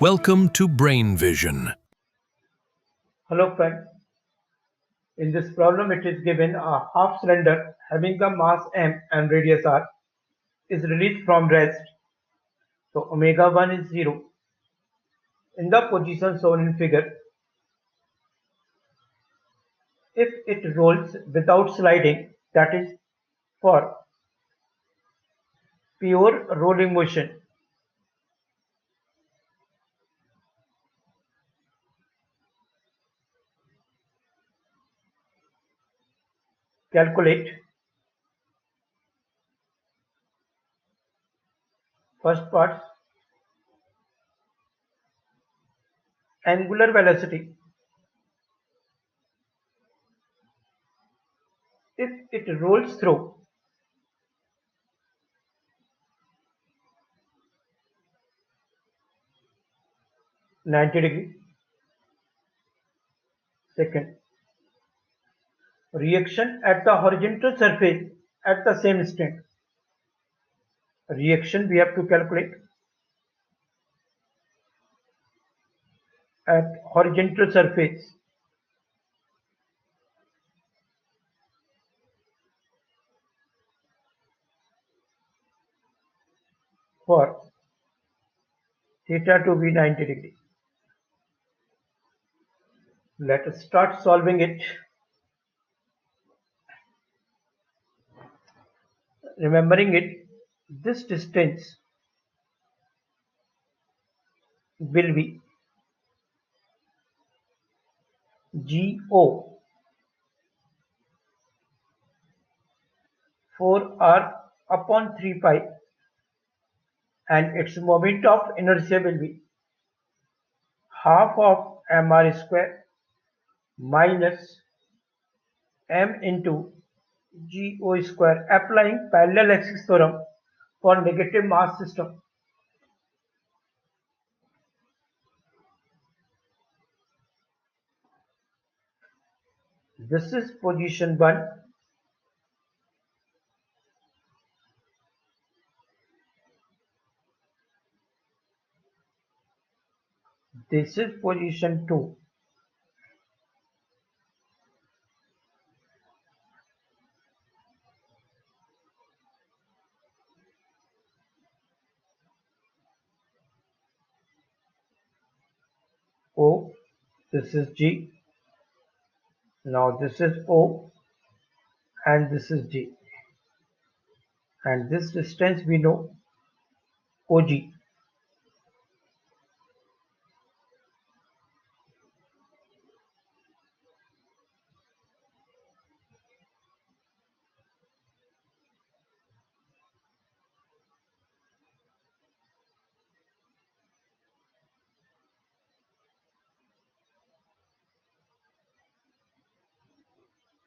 Welcome to Brain Vision. Hello friends, in this problem it is given a half cylinder having the mass m and radius r is released from rest. So omega 1 is 0. In the position shown in figure, if it rolls without sliding, that is for pure rolling motion, calculate first part angular velocity. If it rolls through 90 degree, second reaction at the horizontal surface at the same instant. Reaction we have to calculate at horizontal surface for theta to be 90 degree. Let us start solving it. Remembering it, this distance will be GO 4R upon 3 pi, and its moment of inertia will be half of mr square minus m into GO square, applying parallel axis theorem for negative mass system. This is position 1. This is position 2. O, this is G. Now this is O and this is G. And this distance we know OG.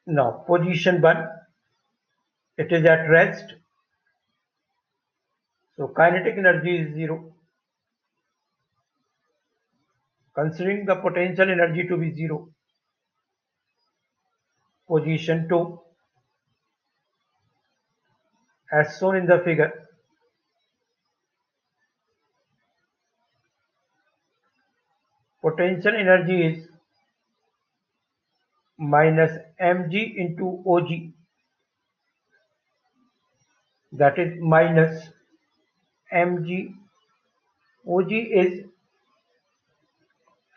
Now position 1, it is at rest, so kinetic energy is 0. Considering the potential energy to be 0. Position 2, as shown in the figure, potential energy is minus mg into og, that is minus mg. Og is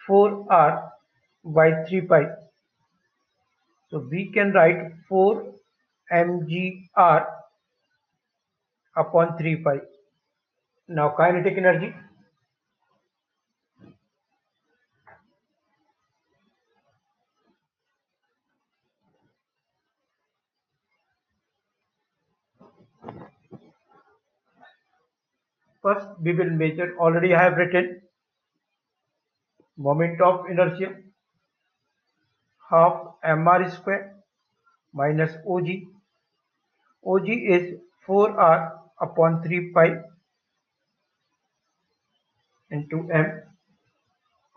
4r by 3 pi, so we can write 4 mgr upon 3 pi. Now kinetic energy, first we will measure, already I have written moment of inertia half mr square minus og. Og is 4r upon 3 pi into m.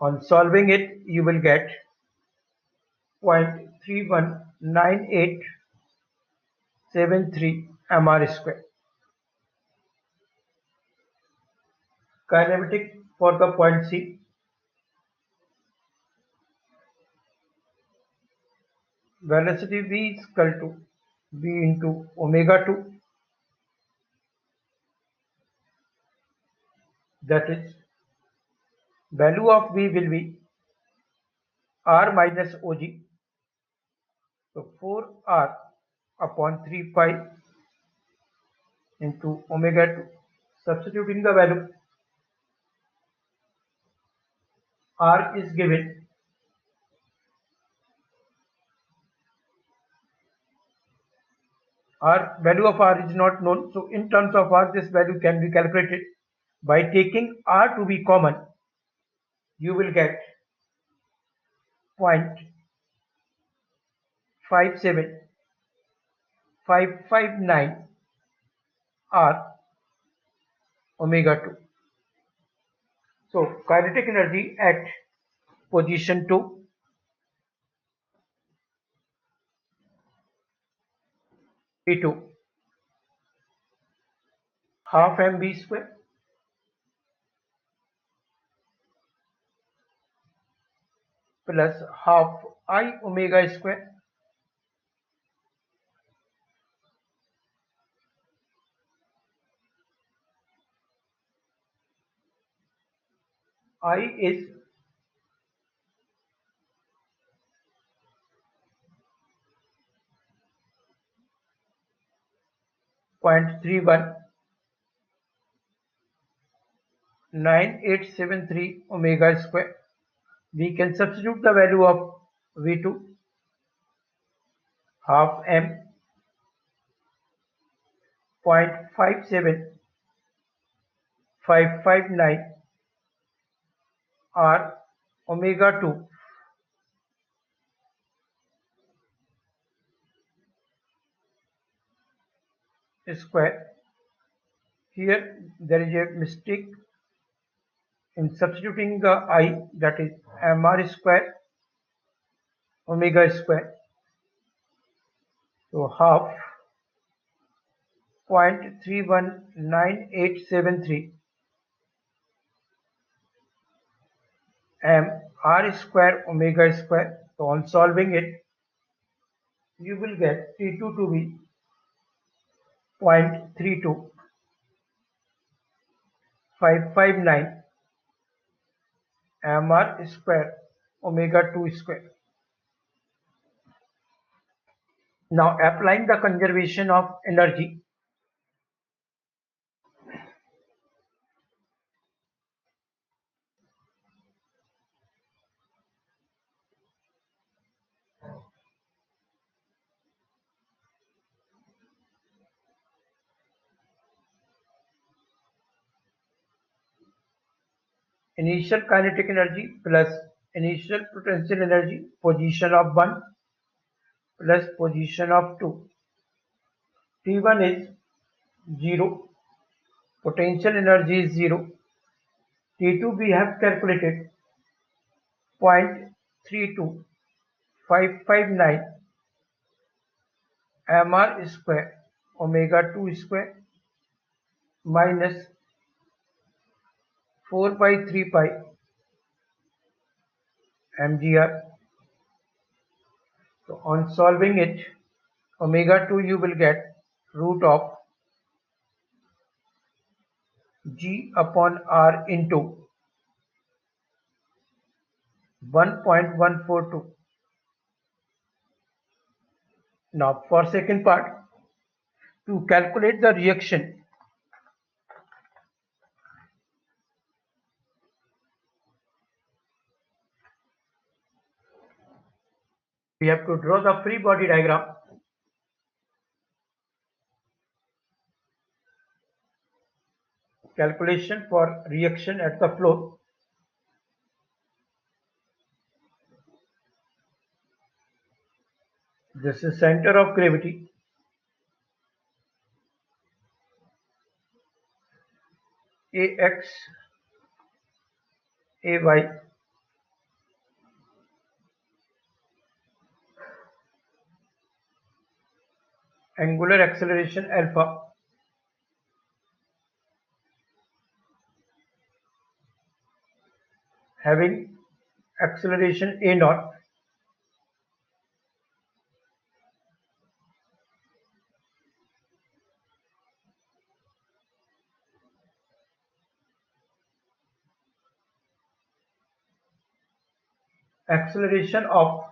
On solving it, you will get 0.319873 mr square. Kinematic for the point C. Velocity v is equal to v into omega 2, that is value of v will be r minus og, so 4r upon 3 pi into omega 2. Substituting the value, r is given value of r is not known, so in terms of r this value can be calculated by taking r to be common. You will get 0.57559 r omega 2. So kinetic energy at position 2, P2, half mv square plus half I omega square I is 0.319873 omega square. We can substitute the value of V2, half m 0.57559 r omega 2 square. Here there is a mistake in substituting the I, that is mr square omega square. So half 0.319873 m r square omega square. So on solving it, you will get T2 to be 0.32559 mr square omega 2 square. Now applying the conservation of energy, initial kinetic energy plus initial potential energy, position of 1 plus position of 2. T1 is 0, potential energy is 0. T2 we have calculated 0.32559 mr square omega 2 square minus 4 by 3 pi mgr. So on solving it, omega 2 you will get root of g upon r into 1.142. Now for second part, to calculate the reaction, we have to draw the free body diagram. Calculation for reaction at the floor. This is center of gravity. Ax, Ay, angular acceleration alpha, having acceleration a naught acceleration of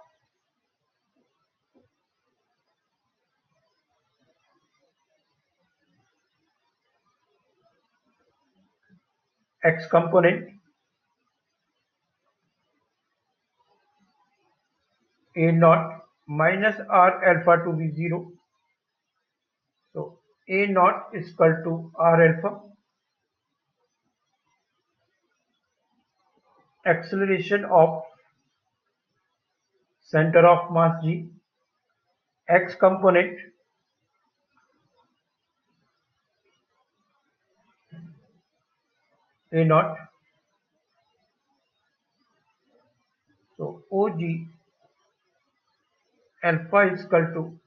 x component a naught minus r alpha to be 0. So a naught is equal to r alpha, acceleration of center of mass g, x component a naught. So og alpha is equal to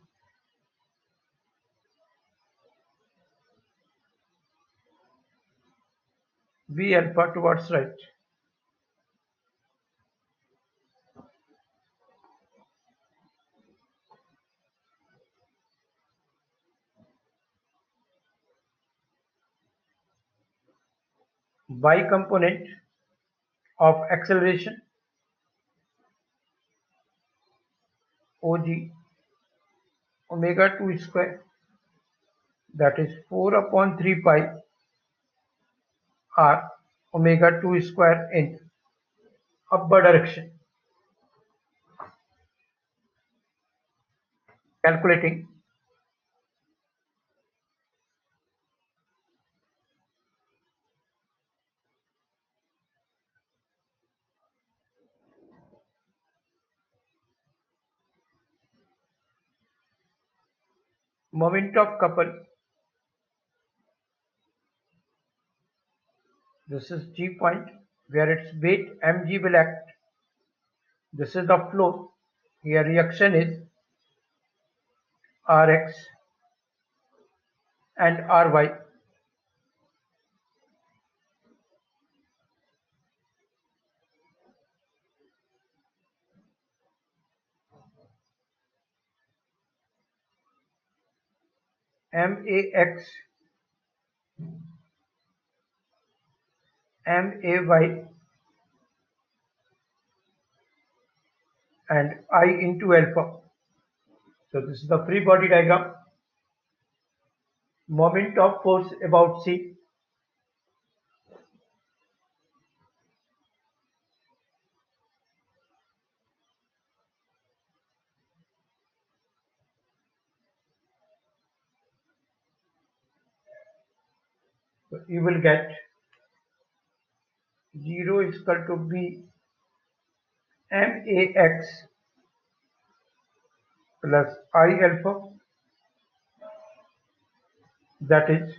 v alpha towards right. Y component of acceleration og omega 2 square, that is 4 upon 3 pi r omega 2 square in upward direction. Calculating moment of couple, this is G point where its weight mg will act. This is the flow. Here reaction is Rx and Ry. Max, May and I into alpha. So this is the free body diagram. Moment of force about C. So you will get 0 is equal to B Max plus I alpha, that is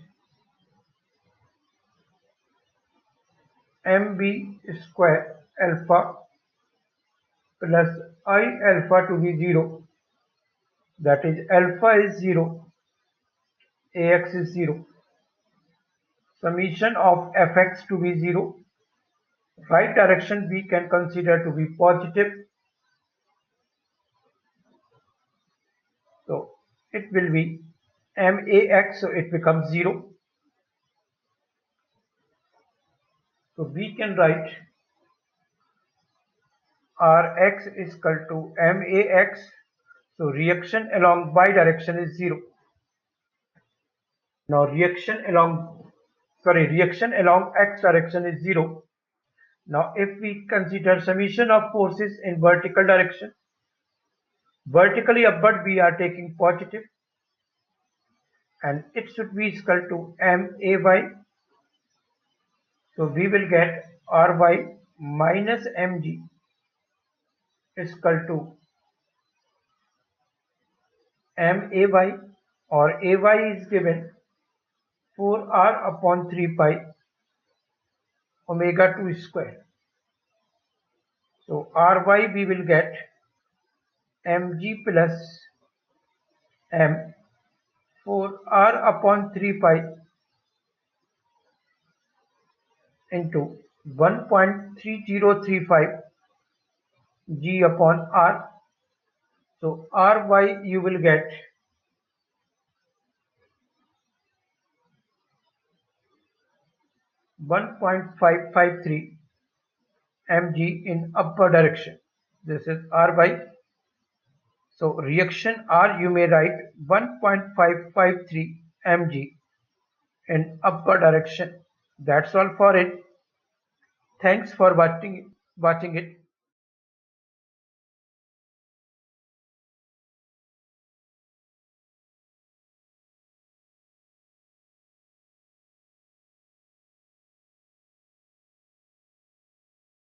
mb square alpha plus I alpha to be 0, that is alpha is 0, Ax is 0. Summation of Fx to be 0. Right direction we can consider to be positive. So it will be Max, so it becomes 0. So we can write Rx is equal to Max. So reaction along y direction is 0. Now reaction along x direction is 0. Now if we consider summation of forces in vertical direction, vertically upward we are taking positive and it should be equal to May. So we will get Ry minus Mg is equal to May, or Ay is given 4r upon 3 pi omega 2 square. So Ry we will get Mg plus M 4r upon 3 pi into 1.3035 G upon R. So Ry you will get 1.553 mg in upper direction. This is Ry. So reaction R you may write 1.553 mg in upper direction. That's all for it. Thanks for watching it.